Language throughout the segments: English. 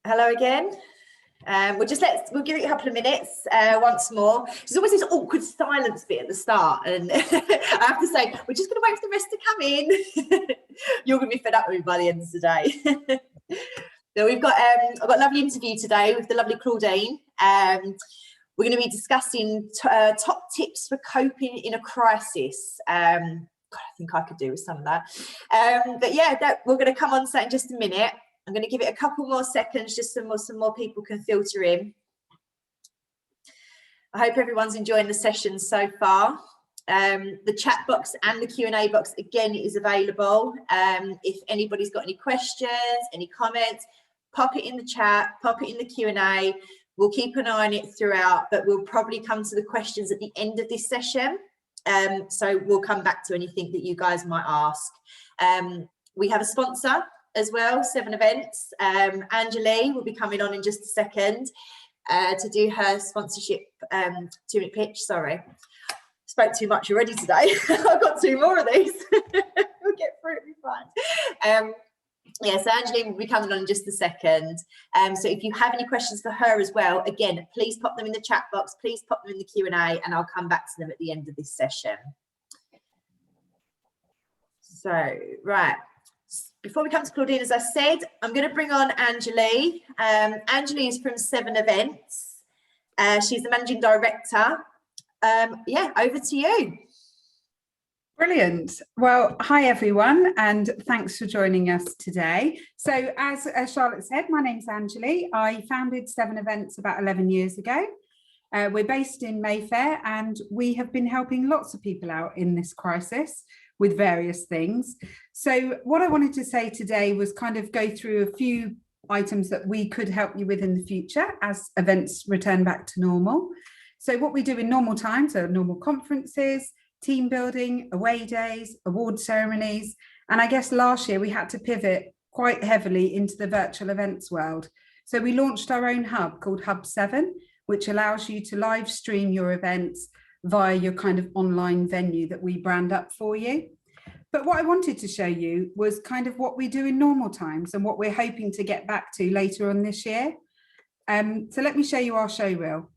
Hello again. We'll give it a couple of minutes once more. There's always this awkward silence bit at the start, and I have to say we're just going to wait for the rest to come in. You're going to be fed up with me by the end of the day. So we've got I've got a lovely interview today with the lovely Claudine. We're going to be discussing top tips for coping in a crisis. God, I think I could do with some of that. But yeah, we're going to come on to that in just a minute. I'm going to give it a couple more seconds, just so some more people can filter in. I hope everyone's enjoying the session so far. The chat box and the Q&A box, again, is available. If anybody's got any questions, any comments, pop it in the chat, pop it in the Q&A. We'll keep an eye on it throughout, but we'll probably come to the questions at the end of this session. So we'll come back to anything that you guys might ask. We have a sponsor as well, 7 Events. Angeli will be coming on in just a second to do her sponsorship 2-minute pitch. Sorry, spoke too much already today. I've got 2 more of these. We'll get through it, it'll be fine. Yeah, so Angeli will be coming on in just a second. So if you have any questions for her as well, again, please pop them in the chat box, please pop them in the Q&A, and I'll come back to them at the end of this session. So, right. Before we come to Claudine, as I said, I'm going to bring on Angeli. Angeli is from 7 Events. She's the managing director. Yeah, over to you. Brilliant. Well, hi everyone, and thanks for joining us today. So as Charlotte said, my name's Angeli. I founded 7 Events about 11 years ago. We're based in Mayfair, and we have been helping lots of people out in this crisis with various things. So what I wanted to say today was kind of go through a few items that we could help you with in the future as events return back to normal. So what we do in normal times are normal conferences, team building, away days, award ceremonies. And I guess last year we had to pivot quite heavily into the virtual events world. So we launched our own hub called Hub 7, which allows you to live stream your events via your kind of online venue that we brand up for you. But what I wanted to show you was kind of what we do in normal times and what we're hoping to get back to later on this year. So let me show you our show reel.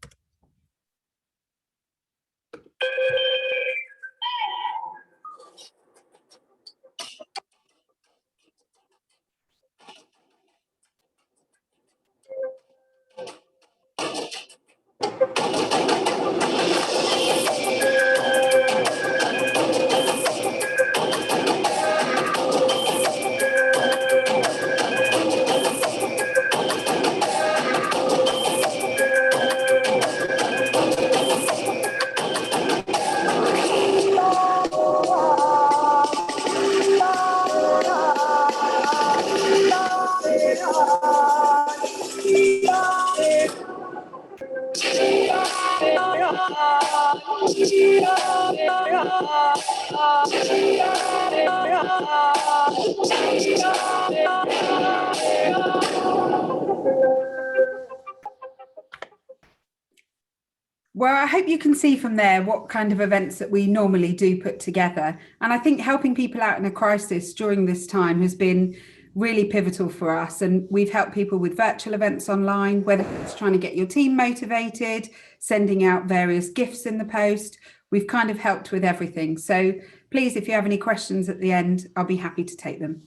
Well, I hope you can see from there what kind of events that we normally do put together. And I think helping people out in a crisis during this time has been really pivotal for us. And we've helped people with virtual events online, whether it's trying to get your team motivated, sending out various gifts in the post. We've kind of helped with everything. So please, if you have any questions at the end, I'll be happy to take them.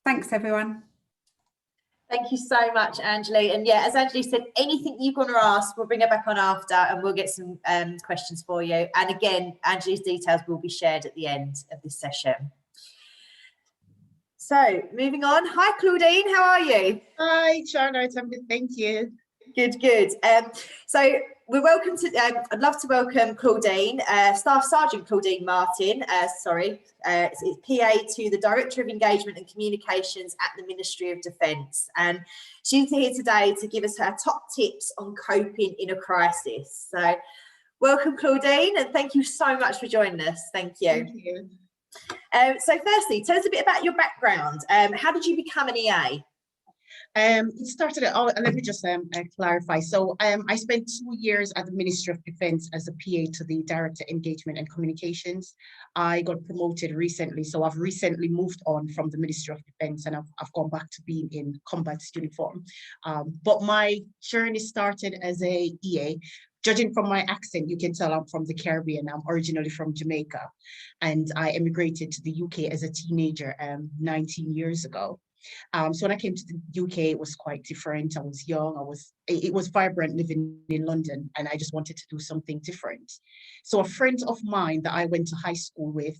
Thanks, everyone. Thank you so much, Angeli. And yeah, as Angeli said, anything you want to ask, we'll bring her back on after and we'll get some questions for you. And again, Angeli's details will be shared at the end of this session. So moving on. Hi, Claudine. How are you? Hi, Charlotte. I'm good. Thank you. Good, good. So we're welcome to, I'd love to welcome Claudine, Staff Sergeant Claudine Martin, it's PA to the Director of Engagement and Communications at the Ministry of Defence. And she's here today to give us her top tips on coping in a crisis. So welcome, Claudine, and thank you so much for joining us. Thank you. Thank you. So firstly, tell us a bit about your background. How did you become an EA? It started, let me just clarify. So I spent 2 years at the Ministry of Defence as a PA to the Director Engagement and Communications. I got promoted recently, so I've recently moved on from the Ministry of Defence, and I've gone back to being in combat uniform. But my journey started as a EA. Judging from my accent, you can tell I'm from the Caribbean. I'm originally from Jamaica, and I immigrated to the UK as a teenager 19 years ago. So when I came to the UK, it was quite different. I was young, it was vibrant living in London, and I just wanted to do something different. So a friend of mine that I went to high school with,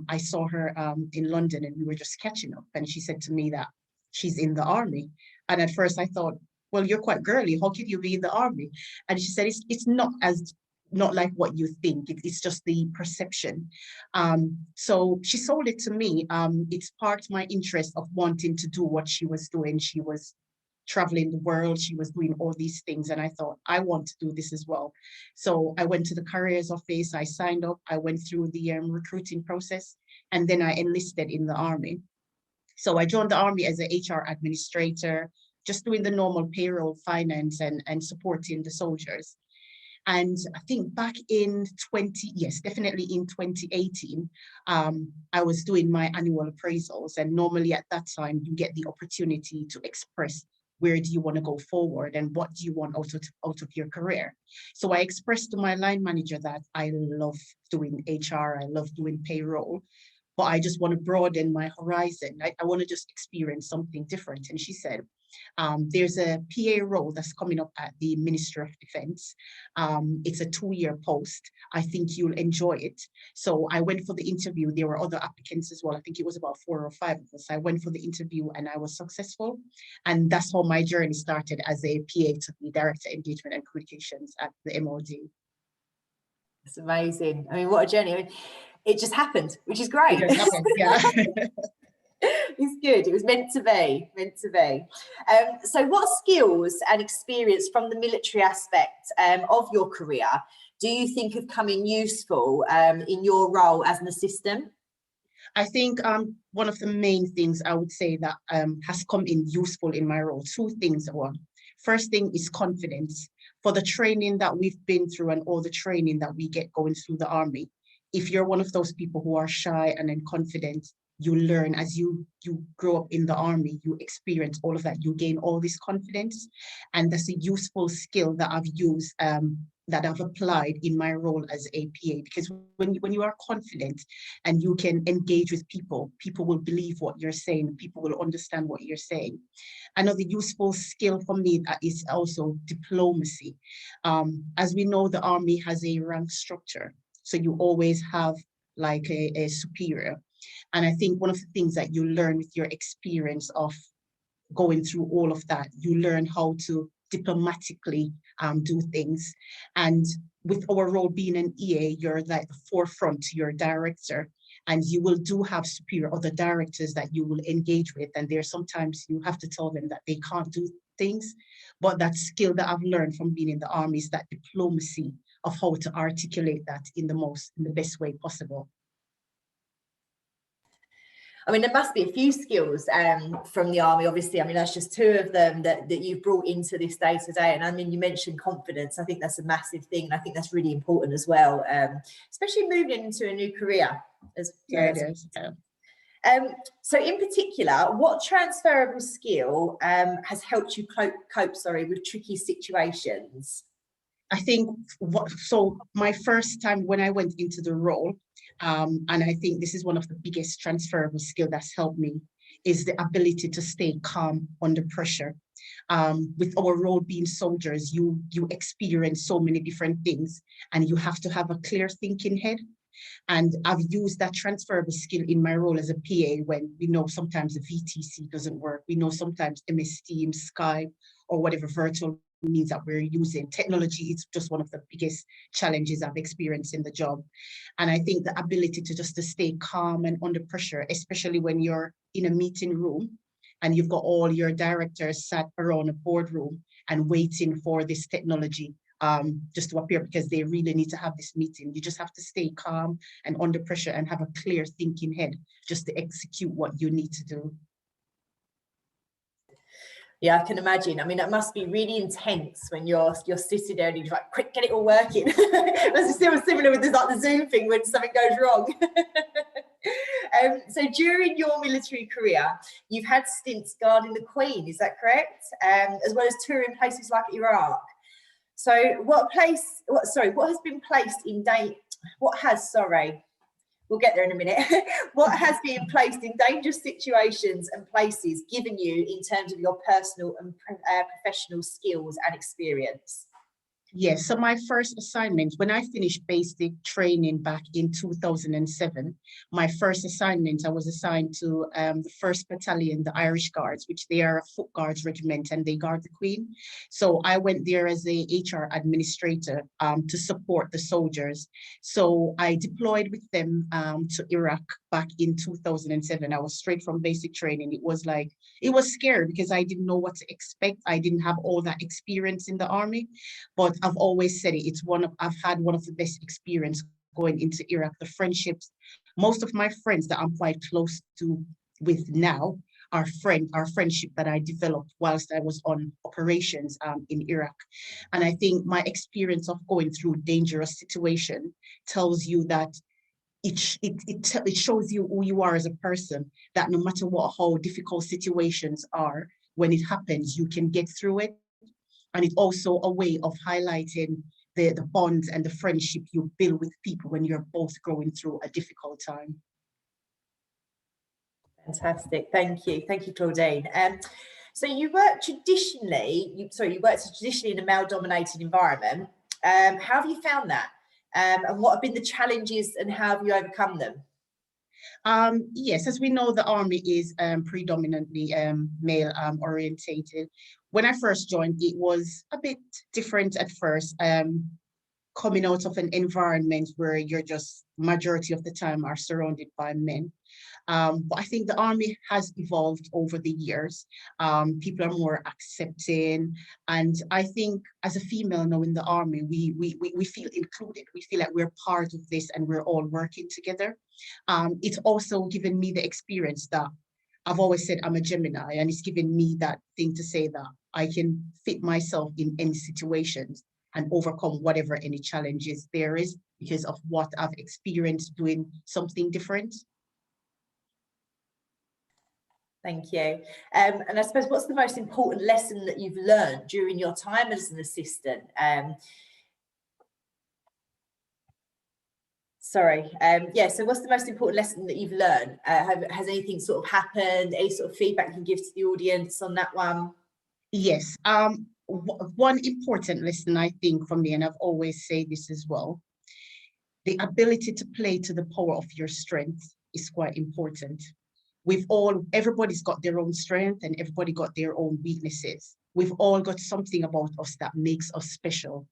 I saw her in London, and we were just catching up, and she said to me that she's in the army. And at first I thought, well, you're quite girly, how could you be in the army? And she said, it's not like what you think. It's just the perception. So she sold it to me. It sparked my interest of wanting to do what she was doing. She was traveling the world. She was doing all these things. And I thought, I want to do this as well. So I went to the careers office. I signed up. I went through the recruiting process. And then I enlisted in the army. So I joined the army as an HR administrator, just doing the normal payroll, finance, and supporting the soldiers. And I think back in definitely in 2018, I was doing my annual appraisals. And normally at that time, you get the opportunity to express where do you want to go forward and what do you want out of your career. So I expressed to my line manager that I love doing HR, I love doing payroll, but I just want to broaden my horizon. I want to just experience something different. And she said, there's a PA role that's coming up at the Ministry of Defence. It's a 2-year post. I think you'll enjoy it. So I went for the interview. There were other applicants as well. I think it was about 4 or 5 of us. I went for the interview and I was successful. And that's how my journey started as a PA to the Director Engagement and Communications at the MOD. It's amazing. I mean, what a journey. I mean, it just happened, which is great. It happened, yeah. It's good. It was meant to be, meant to be. So what skills and experience from the military aspect of your career do you think have come in useful in your role as an assistant? I think one of the main things I would say that has come in useful in my role, 2 things. First thing is confidence. For the training that we've been through and all the training that we get going through the army, if you're one of those people who are shy and unconfident, you learn as you grow up in the army, you experience all of that, you gain all this confidence. And that's a useful skill that I've used, that I've applied in my role as a PA, because when you are confident and you can engage with people, people will believe what you're saying, people will understand what you're saying. Another useful skill for me is also diplomacy. As we know, the army has a rank structure, so you always have like a superior. And I think one of the things that you learn with your experience of going through all of that, you learn how to diplomatically do things. And with our role being an EA, you're like the forefront, you're a director, and you will have superior other directors that you will engage with. And there's sometimes you have to tell them that they can't do things. But that skill that I've learned from being in the army is that diplomacy of how to articulate that in the best way possible. I mean, there must be a few skills from the army, obviously. I mean, that's just 2 of them that you've brought into this day to day. And I mean, you mentioned confidence. I think that's a massive thing. And I think that's really important as well, especially moving into a new career. Yeah, it is. So in particular, what transferable skill has helped you cope with tricky situations? I think my first time when I went into the role, and I think this is one of the biggest transferable skills that's helped me, is the ability to stay calm under pressure. With our role being soldiers, you experience so many different things, and you have to have a clear thinking head. And I've used that transferable skill in my role as a PA when we know sometimes the VTC doesn't work. We know sometimes MS Teams, Skype, or whatever virtual means that we're using. Technology is just one of the biggest challenges I've experienced in the job. And I think the ability to stay calm and under pressure, especially when you're in a meeting room and you've got all your directors sat around a boardroom and waiting for this technology just to appear because they really need to have this meeting. You just have to stay calm and under pressure and have a clear thinking head just to execute what you need to do. Yeah, I can imagine. I mean, it must be really intense when you're sitting there and you're like, quick, get it all working. That's still similar with this, like the Zoom thing when something goes wrong. So during your military career, you've had stints guarding the Queen, is that correct? As well as touring places like Iraq. So what has been placed in we'll get there in a minute. What has been placed in dangerous situations and places given you in terms of your personal and professional skills and experience? Yes, so my first assignment, when I finished basic training back in 2007, my first assignment, I was assigned to the 1st Battalion, the Irish Guards, which they are a foot guards regiment and they guard the Queen. So I went there as a HR administrator to support the soldiers. So I deployed with them to Iraq back in 2007. I was straight from basic training. It was scary because I didn't know what to expect. I didn't have all that experience in the army, but I've always said it. I've had one of the best experience going into Iraq. The friendships, most of my friends that I'm quite close to with now are friendship that I developed whilst I was on operations in Iraq. And I think my experience of going through dangerous situation tells you that it shows you who you are as a person, that no matter how difficult situations are, when it happens, you can get through it. And it's also a way of highlighting the bonds and the friendship you build with people when you're both going through a difficult time. Fantastic, thank you, Claudine. So you worked traditionally in a male-dominated environment. How have you found that? And what have been the challenges and how have you overcome them? Yes, as we know, the army is predominantly male orientated. When I first joined, it was a bit different at first, coming out of an environment where you're just majority of the time are surrounded by men. But I think the army has evolved over the years. People are more accepting. And I think as a female now in the army, we feel included. We feel like we're part of this and we're all working together. It's also given me the experience that I've always said I'm a Gemini, and it's given me that thing to say that I can fit myself in any situations and overcome whatever any challenges there is because of what I've experienced doing something different. Thank you. And I suppose, what's the most important lesson that you've learned during your time as an assistant? So what's the most important lesson that you've learned? Has anything sort of happened? Any sort of feedback you can give to the audience on that one? Yes. One important lesson, I think, from me, and I've always said this as well, the ability to play to the power of your strength is quite important. Everybody's got their own strength and everybody got their own weaknesses. We've all got something about us that makes us special.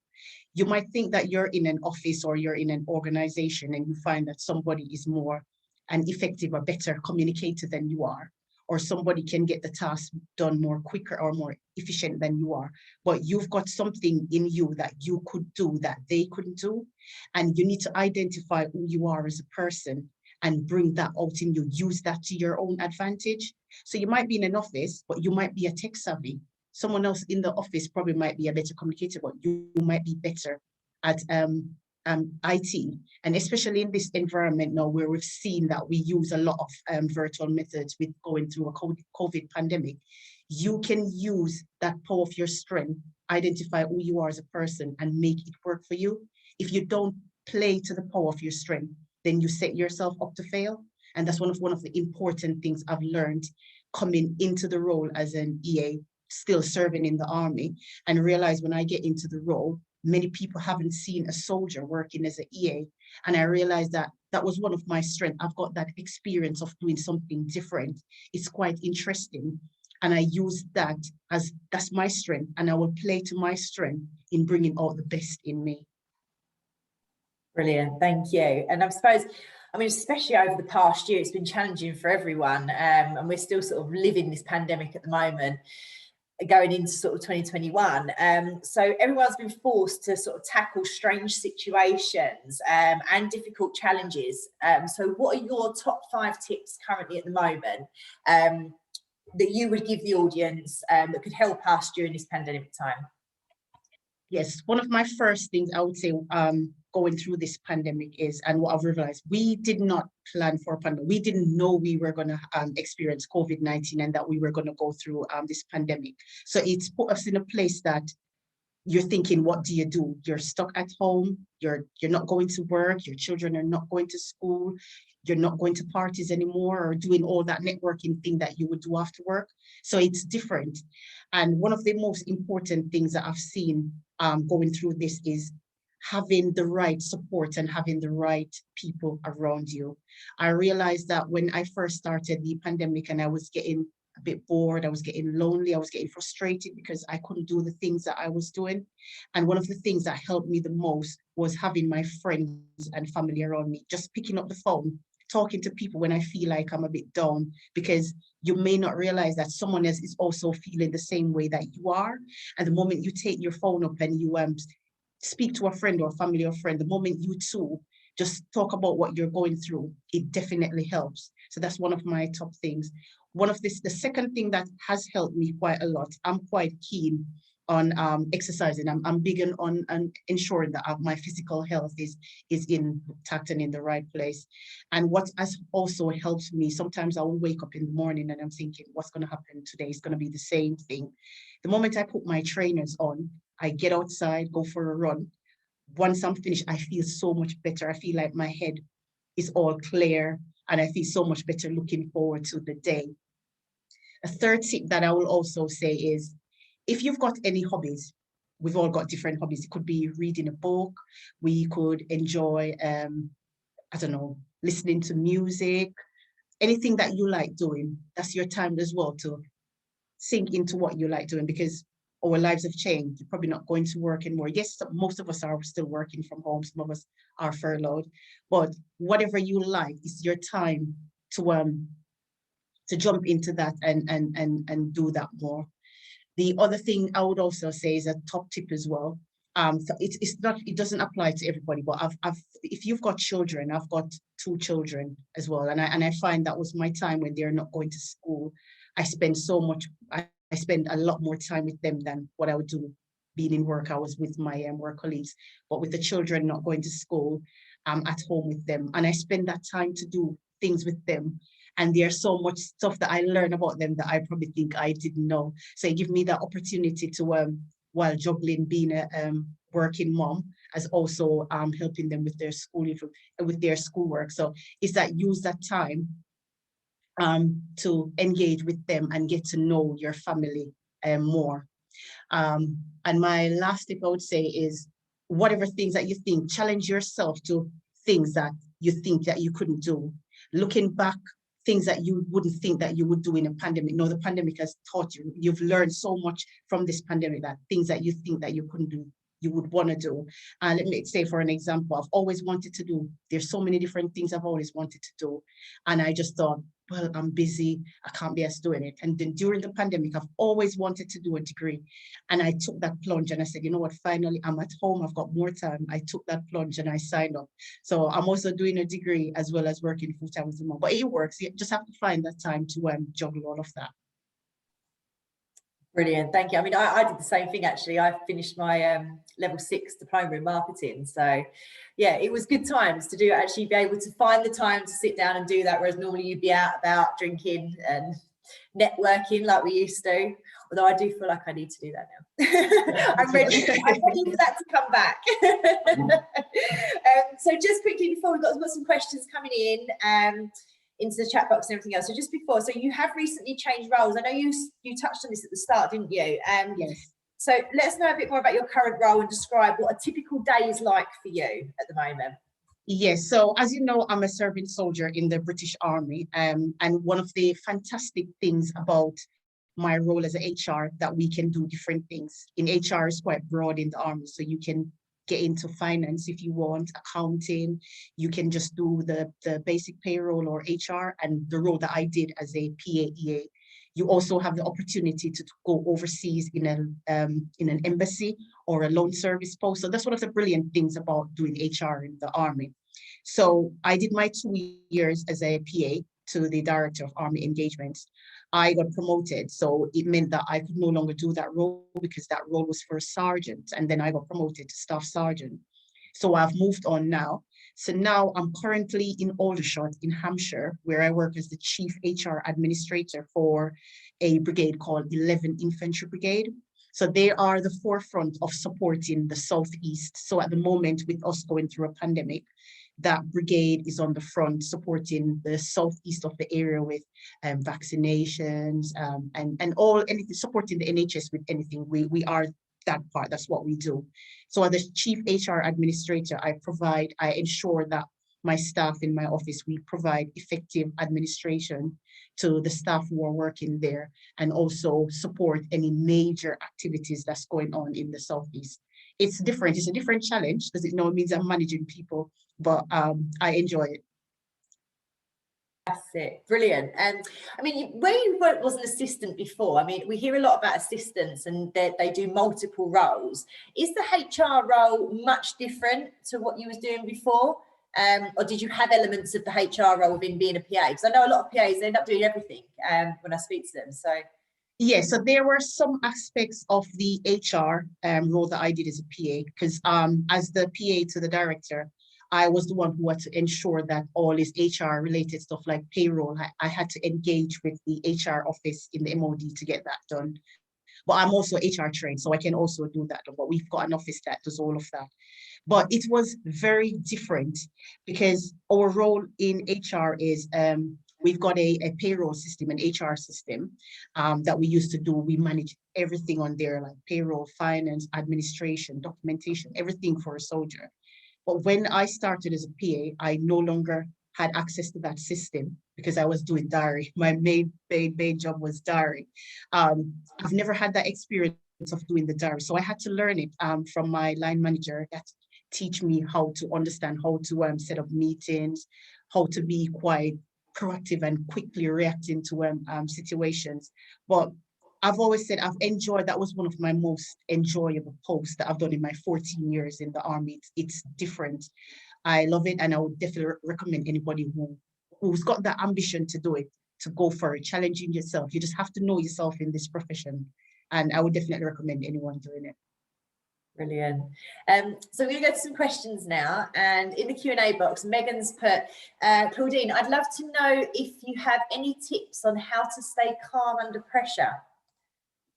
You might think that you're in an office or you're in an organization and you find that somebody is more an effective or better communicator than you are, or somebody can get the task done more quicker or more efficient than you are. But you've got something in you that you could do that they couldn't do. And you need to identify who you are as a person and bring that out in you, use that to your own advantage. So you might be in an office, but you might be a tech savvy. Someone else in the office probably might be a better communicator, but you might be better at IT. And especially in this environment now where we've seen that we use a lot of virtual methods with going through a COVID pandemic, you can use that power of your strength, identify who you are as a person and make it work for you. If you don't play to the power of your strength, then you set yourself up to fail. And that's one of the important things I've learned coming into the role as an EA, still serving in the army, and realize when I get into the role, many people haven't seen a soldier working as an EA. And I realized that that was one of my strengths. I've got that experience of doing something different. It's quite interesting. And I use that that's my strength. And I will play to my strength in bringing out the best in me. Brilliant, thank you. And I suppose, I mean, especially over the past year, it's been challenging for everyone, and we're still sort of living this pandemic at the moment, going into sort of 2021. So everyone's been forced to sort of tackle strange situations and difficult challenges. So what are your top 5 tips currently at the moment that you would give the audience that could help us during this pandemic time? Yes, one of my first things I would say going through this pandemic is, and what I've realized, we did not plan for a pandemic. We didn't know we were going to experience COVID-19 and that we were going to go through this pandemic. So it's put us in a place that you're thinking, what do you do? You're stuck at home. You're not going to work. Your children are not going to school. You're not going to parties anymore or doing all that networking thing that you would do after work. So it's different. And one of the most important things that I've seen going through this is having the right support and having the right people around you. I realized that when I first started the pandemic and I was getting a bit bored, I was getting lonely, I was getting frustrated because I couldn't do the things that I was doing. And one of the things that helped me the most was having my friends and family around me, just picking up the phone, talking to people when I feel like I'm a bit down, because you may not realize that someone else is also feeling the same way that you are. And the moment you take your phone up and you speak to a friend or family or friend, the moment you two just talk about what you're going through, it definitely helps. So that's one of my top things. The second thing that has helped me quite a lot, I'm quite keen on exercising. I'm big on ensuring that my physical health is intact and in the right place. And what has also helped me, sometimes I will wake up in the morning and I'm thinking, what's going to happen today is going to be the same thing. The moment I put my trainers on, I get outside, go for a run. Once I'm finished, I feel so much better. I feel like my head is all clear and I feel so much better looking forward to the day. A third tip that I will also say is, if you've got any hobbies, we've all got different hobbies. It could be reading a book. We could enjoy, I don't know, listening to music, anything that you like doing. That's your time as well to sink into what you like doing, because our lives have changed. You're probably not going to work anymore. Yes, most of us are still working from home. Some of us are furloughed, but whatever you like, it's your time to jump into that and do that more. The other thing I would also say is a top tip as well. So it doesn't apply to everybody, but if you've got children, I've got 2 children as well, and I find that was my time when they're not going to school. I spend a lot more time with them than what I would do being in work hours with my work colleagues. But with the children not going to school, I'm at home with them, and I spend that time to do things with them. And there's so much stuff that I learn about them that I probably think I didn't know. So it gives me that opportunity to, while juggling being a working mom, as also helping them with their schoolwork. So it's that use that time to engage with them and get to know your family more. And my last tip I would say is, whatever things that you think, challenge yourself to things that you think that you couldn't do. Looking back, things that you wouldn't think that you would do in a pandemic. No, the pandemic has taught you. You've learned so much from this pandemic that things that you think that you couldn't do, you would want to do. And let me say, for an example, I've always wanted to do, there's so many different things I've always wanted to do. And I just thought, well, I'm busy, I can't be as doing it. And then during the pandemic, I've always wanted to do a degree. And I took that plunge and I said, you know what, finally, I'm at home, I've got more time. I took that plunge and I signed up. So I'm also doing a degree as well as working full-time as a mom. But it works, you just have to find that time to juggle all of that. Brilliant, thank you. I mean, I did the same thing actually. I finished my level 6 diploma in marketing. So yeah, it was good times to do, actually be able to find the time to sit down and do that, whereas normally you'd be out about drinking and networking like we used to. Although I do feel like I need to do that now. I'm ready for that to come back. So just quickly before, we've got some questions coming in. Into the chat box and everything else. So just before, so you have recently changed roles. I know you touched on this at the start, didn't you? Yes. So let us know a bit more about your current role and describe what a typical day is like for you at the moment. Yes, so as you know, I'm a serving soldier in the British Army. And one of the fantastic things about my role as an HR, that we can do different things. In HR is quite broad in the Army, so you can get into finance if you want, accounting, you can just do the basic payroll or HR, and the role that I did as a PAEA. You also have the opportunity to go overseas in an embassy or a loan service post. So that's one of the brilliant things about doing HR in the Army. So I did my 2 years as a PA to the Director of Army Engagements, I got promoted. So it meant that I could no longer do that role because that role was for a sergeant. And then I got promoted to Staff Sergeant. So I've moved on now. So now I'm currently in Aldershot in Hampshire, where I work as the Chief HR Administrator for a brigade called 11 Infantry Brigade. So they are the forefront of supporting the Southeast. So at the moment, with us going through a pandemic, that brigade is on the front supporting the Southeast of the area with vaccinations and all anything, supporting the NHS with anything. We are that part, that's what we do. So as the Chief HR Administrator, I ensure that my staff in my office, we provide effective administration to the staff who are working there, and also support any major activities that's going on in the Southeast. It's different, it's a different challenge, because it means I'm managing people, but I enjoy it. That's it, brilliant. And I mean, where you worked was an assistant before. I mean, we hear a lot about assistants and they do multiple roles. Is the HR role much different to what you was doing before? Or did you have elements of the HR role within being a PA? Because I know a lot of PAs, they end up doing everything when I speak to them. So yeah, so there were some aspects of the HR role that I did as a PA, because as the PA to the director, I was the one who had to ensure that all his HR related stuff like payroll, I had to engage with the HR office in the MOD to get that done. But I'm also HR trained, so I can also do that. But we've got an office that does all of that. But it was very different because our role in HR is we've got a payroll system, an HR system that we used to do. We manage everything on there, like payroll, finance, administration, documentation, everything for a soldier. But when I started as a PA, I no longer had access to that system because I was doing diary. My main job was diary. I've never had that experience of doing the diary. So I had to learn it from my line manager that teach me how to understand how to set up meetings, how to be quite proactive and quickly reacting to situations. But I've always said I've enjoyed, that was one of my most enjoyable posts that I've done in my 14 years in the Army. It's different. I love it, and I would definitely recommend anybody who's got that ambition to do it, to go for it, challenging yourself. You just have to know yourself in this profession, and I would definitely recommend anyone doing it. Brilliant. So we're going to go to some questions now, and in the Q&A box, Megan's put, Claudine, I'd love to know if you have any tips on how to stay calm under pressure.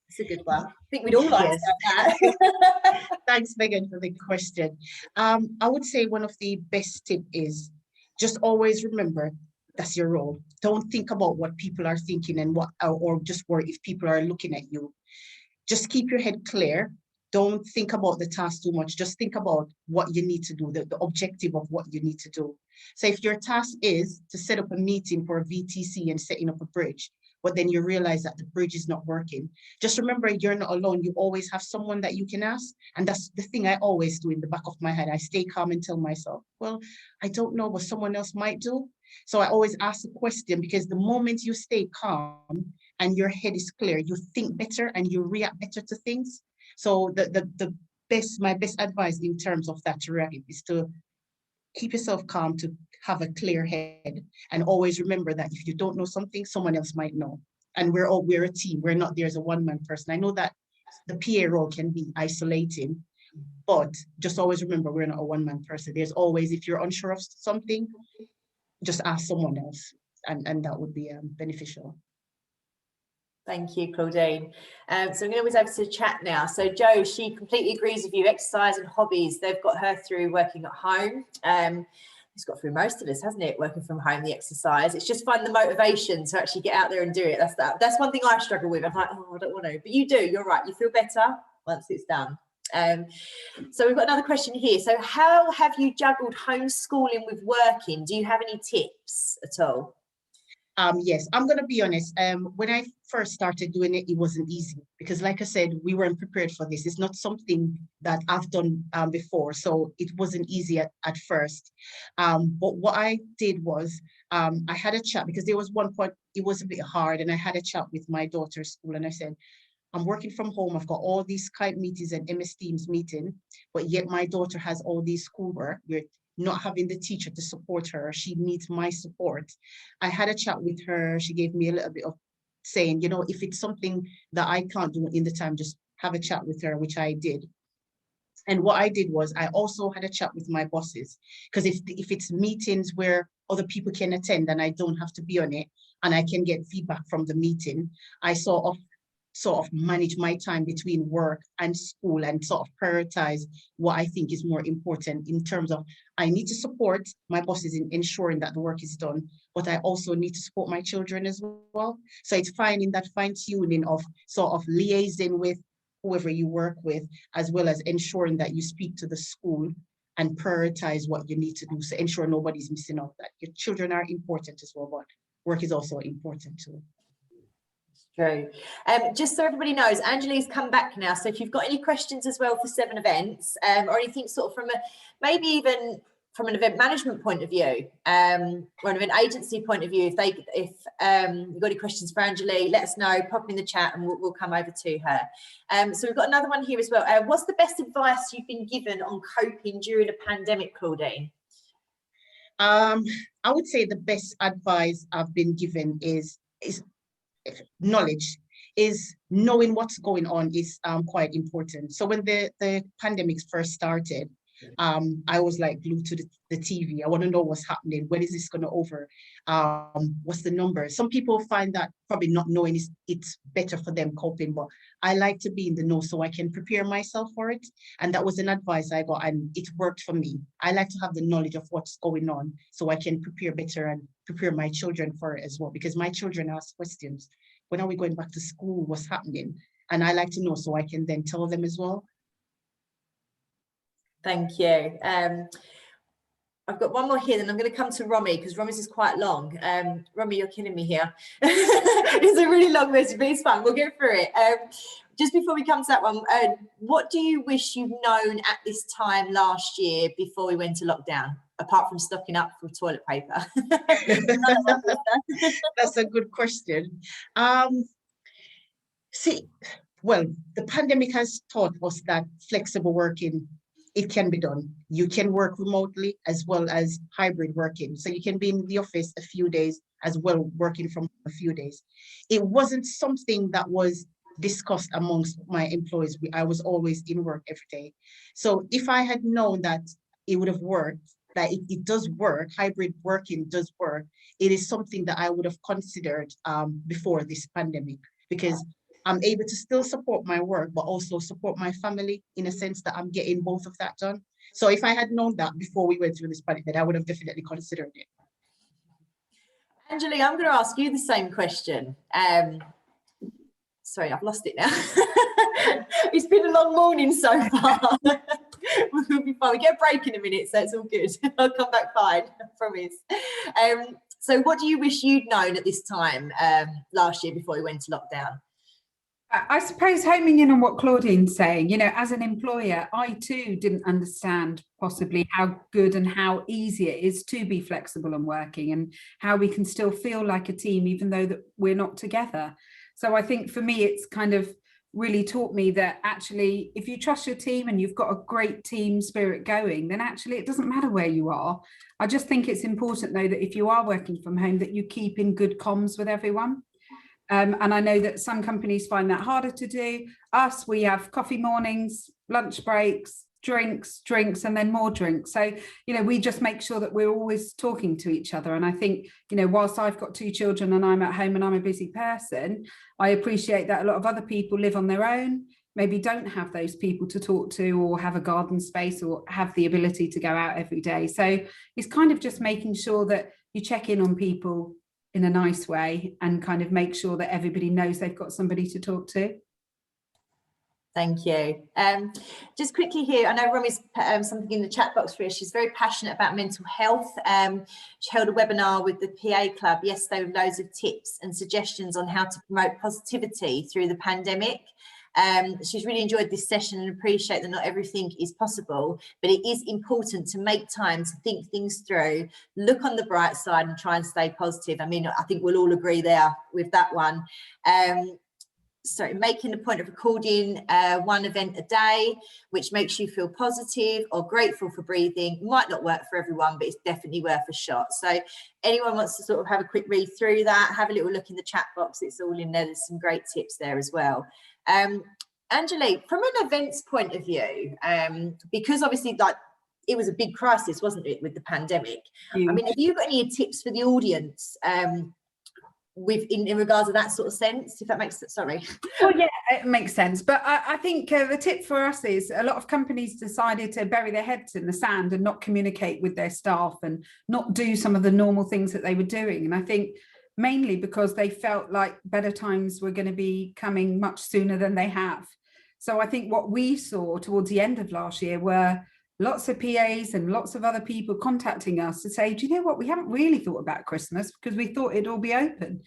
It's a good one. I think we'd all like to have that. Thanks, Megan, for the question. I would say one of the best tips is just always remember that's your role. Don't think about what people are thinking and or just worry if people are looking at you. Just keep your head clear. Don't think about the task too much. Just think about what you need to do, the objective of what you need to do. So if your task is to set up a meeting for a VTC and setting up a bridge, but then you realize that the bridge is not working, just remember you're not alone. You always have someone that you can ask. And that's the thing I always do in the back of my head. I stay calm and tell myself, well, I don't know what someone else might do. So I always ask a question, because the moment you stay calm and your head is clear, you think better and you react better to things. So my best advice in terms of that to react is to keep yourself calm, to have a clear head, and always remember that if you don't know something, someone else might know. And we're a team. We're not there as a one-man person. I know that the PA role can be isolating, but just always remember we're not a one-man person. There's always, if you're unsure of something, just ask someone else, and that would be beneficial. Thank you, Claudine. So I'm going to always over to the chat now. So Jo, she completely agrees with you. Exercise and hobbies, they've got her through working at home. It's got through most of us, hasn't it? Working from home, the exercise. It's just find the motivation to actually get out there and do it. That's one thing I struggle with. I'm like, oh, I don't want to. But you do. You're right. You feel better once it's done. So we've got another question here. So how have you juggled homeschooling with working? Do you have any tips at all? Yes, I'm going to be honest. When I first started doing it, it wasn't easy because, like I said, we weren't prepared for this. It's not something that I've done before, so it wasn't easy at first. But what I did was I had a chat, because there was one point it was a bit hard, and I had a chat with my daughter's school, and I said, I'm working from home. I've got all these Skype meetings and MS Teams meeting, but yet my daughter has all these schoolwork. We're not having the teacher to support her. She needs my support. I had a chat with her. She gave me a little bit of saying, you know, if it's something that I can't do in the time, just have a chat with her, which I did. And what I did was I also had a chat with my bosses, because if it's meetings where other people can attend and I don't have to be on it and I can get feedback from the meeting, I sort of manage my time between work and school and sort of prioritize what I think is more important in terms of I need to support my bosses in ensuring that the work is done, but I also need to support my children as well. So it's finding that fine tuning of sort of liaising with whoever you work with, as well as ensuring that you speak to the school and prioritize what you need to do. So ensure nobody's missing out, that your children are important as well, but work is also important too. True. Just so everybody knows, Angela's come back now. So if you've got any questions as well for 7 Events, or anything sort of from maybe even from an event management point of view, or an event agency point of view, if you've got any questions for Angela, let us know, pop in the chat and we'll come over to her. So we've got another one here as well. What's the best advice you've been given on coping during a pandemic, Claudine? I would say the best advice I've been given is knowledge, is knowing what's going on is quite important. So when the pandemic first started, I was like glued to the TV. I want to know what's happening. When is this going to over? What's the number? Some people find that probably not knowing it's better for them coping, but I like to be in the know so I can prepare myself for it. And that was an advice I got, and it worked for me. I like to have the knowledge of what's going on so I can prepare better and prepare my children for it as well, because my children ask questions. When are we going back to school? What's happening? And I like to know so I can then tell them as well. Thank you. I've got one more here, then I'm going to come to Romy, because Romy's is quite long. Romy, you're killing me here. It's a really long message, but it's fun. We'll get through it. Just before we come to that one, what do you wish you'd known at this time last year before we went to lockdown, apart from stocking up for toilet paper? That's a good question. Well, the pandemic has taught us that flexible working, it can be done. You can work remotely as well as hybrid working. So you can be in the office a few days as well, working from a few days. It wasn't something that was discussed amongst my employees. I was always in work every day. So if I had known that it would have worked, that it does work, hybrid working does work, it is something that I would have considered before this pandemic, because I'm able to still support my work, but also support my family in a sense that I'm getting both of that done. So if I had known that before we went through this pandemic, then I would have definitely considered it. Angela, I'm going to ask you the same question. Sorry, I've lost it now. It's been a long morning so far. We'll be fine. We get a break in a minute, so it's all good. I'll come back fine, I promise. So what do you wish you'd known at this time last year before we went to lockdown? I suppose homing in on what Claudine's saying, you know, as an employer, I too didn't understand possibly how good and how easy it is to be flexible and working, and how we can still feel like a team even though that we're not together. So I think for me, it's kind of really taught me that actually, if you trust your team and you've got a great team spirit going, then actually it doesn't matter where you are. I just think it's important though that if you are working from home, that you keep in good comms with everyone. And I know that some companies find that harder to do. Us, we have coffee mornings, lunch breaks, drinks, and then more drinks. So, you know, we just make sure that we're always talking to each other. And I think, you know, whilst I've got 2 children and I'm at home and I'm a busy person, I appreciate that a lot of other people live on their own, maybe don't have those people to talk to, or have a garden space, or have the ability to go out every day. So it's kind of just making sure that you check in on people in a nice way and kind of make sure that everybody knows they've got somebody to talk to. Thank you. Just quickly here, I know Romy's put something in the chat box for us. She's very passionate about mental health. She held a webinar with the PA Club yesterday with loads of tips and suggestions on how to promote positivity through the pandemic. She's really enjoyed this session and appreciate that not everything is possible, but it is important to make time to think things through, look on the bright side and try and stay positive. I mean, I think we'll all agree there with that one. making a point of recording one event a day, which makes you feel positive or grateful for breathing. Might not work for everyone, but it's definitely worth a shot. So anyone wants to sort of have a quick read through that, have a little look in the chat box. It's all in there. There's some great tips there as well. Angelique, from an events point of view, because obviously like it was a big crisis, wasn't it, with the pandemic? I mean, have you got any tips for the audience in regards to that sort of sense, if that makes sense? Sorry. Well, yeah, it makes sense. But I think the tip for us is a lot of companies decided to bury their heads in the sand and not communicate with their staff and not do some of the normal things that they were doing. And I think mainly because they felt like better times were going to be coming much sooner than they have. So I think what we saw towards the end of last year were lots of PAs and lots of other people contacting us to say, do you know what, we haven't really thought about Christmas because we thought it'd all be open.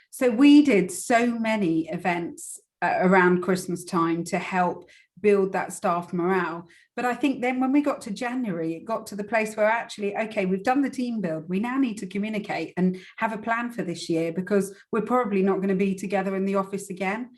So we did so many events around Christmas time to help build that staff morale. But I think then when we got to January, it got to the place where actually, okay, we've done the team build. We now need to communicate and have a plan for this year because we're probably not going to be together in the office again.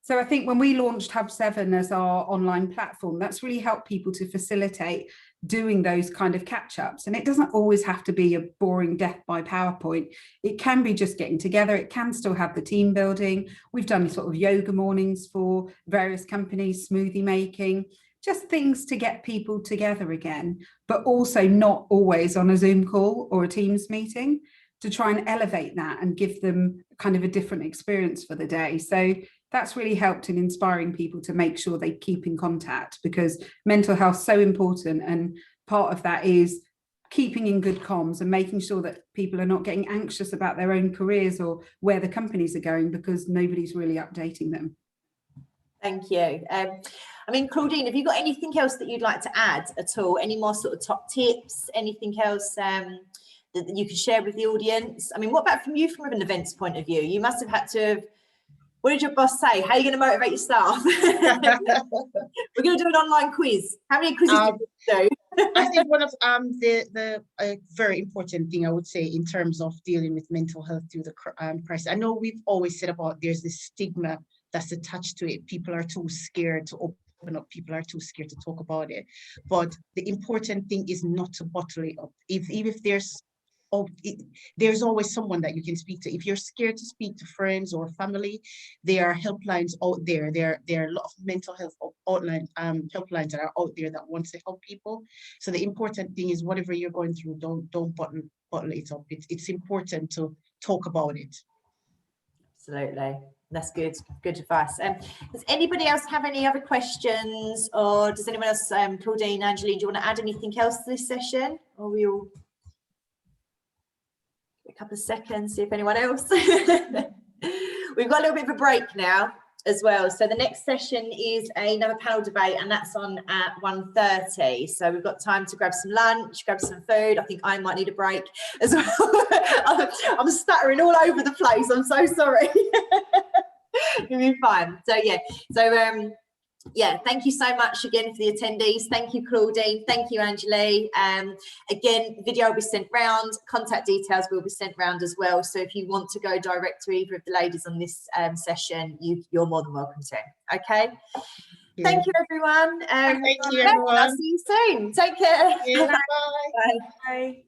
So I think when we launched Hub 7 as our online platform, that's really helped people to facilitate doing those kind of catch-ups. And it doesn't always have to be a boring death by PowerPoint. It can be just getting together. It can still have the team building. We've done sort of yoga mornings for various companies, smoothie making, just things to get people together again, but also not always on a Zoom call or a Teams meeting, to try and elevate that and give them kind of a different experience for the day. So that's really helped in inspiring people to make sure they keep in contact, because mental health is so important. And part of that is keeping in good comms and making sure that people are not getting anxious about their own careers or where the companies are going because nobody's really updating them. Thank you. I mean, Claudine, have you got anything else that you'd like to add at all? Any more sort of top tips, anything else that you can share with the audience? I mean, what about from you from an events point of view? You must have had to, what did your boss say? How are you going to motivate your staff? We're going to do an online quiz. How many quizzes did you do? I think one of the very important thing I would say in terms of dealing with mental health through the crisis. I know we've always said about there's this stigma that's attached to it. People are too scared to open up. People are too scared to talk about it. But the important thing is not to bottle it up. Even if there's always someone that you can speak to. If you're scared to speak to friends or family, there are helplines out there. There are a lot of mental health helplines that are out there that want to help people. So the important thing is whatever you're going through, don't bottle it up. It's important to talk about it. Absolutely. That's good advice. Does anybody else have any other questions, or does anyone else, Claudine, Angeline, do you want to add anything else to this session? Or we all a couple of seconds, see if anyone else. We've got a little bit of a break now as well. So the next session is another panel debate, and that's on at 1:30. So we've got time to grab some lunch, grab some food. I think I might need a break as well. I'm stuttering all over the place. I'm so sorry. You'll be fine. So yeah, thank you so much again for the attendees. Thank you, Claudine. Thank you, Angeli. Again, video will be sent round. Contact details will be sent round as well. So if you want to go direct to either of the ladies on this session, you're more than welcome to. Okay. Yeah. Thank you, everyone. Thank you, everyone. I'll see you soon. Take care. Yeah, bye. Bye. Bye.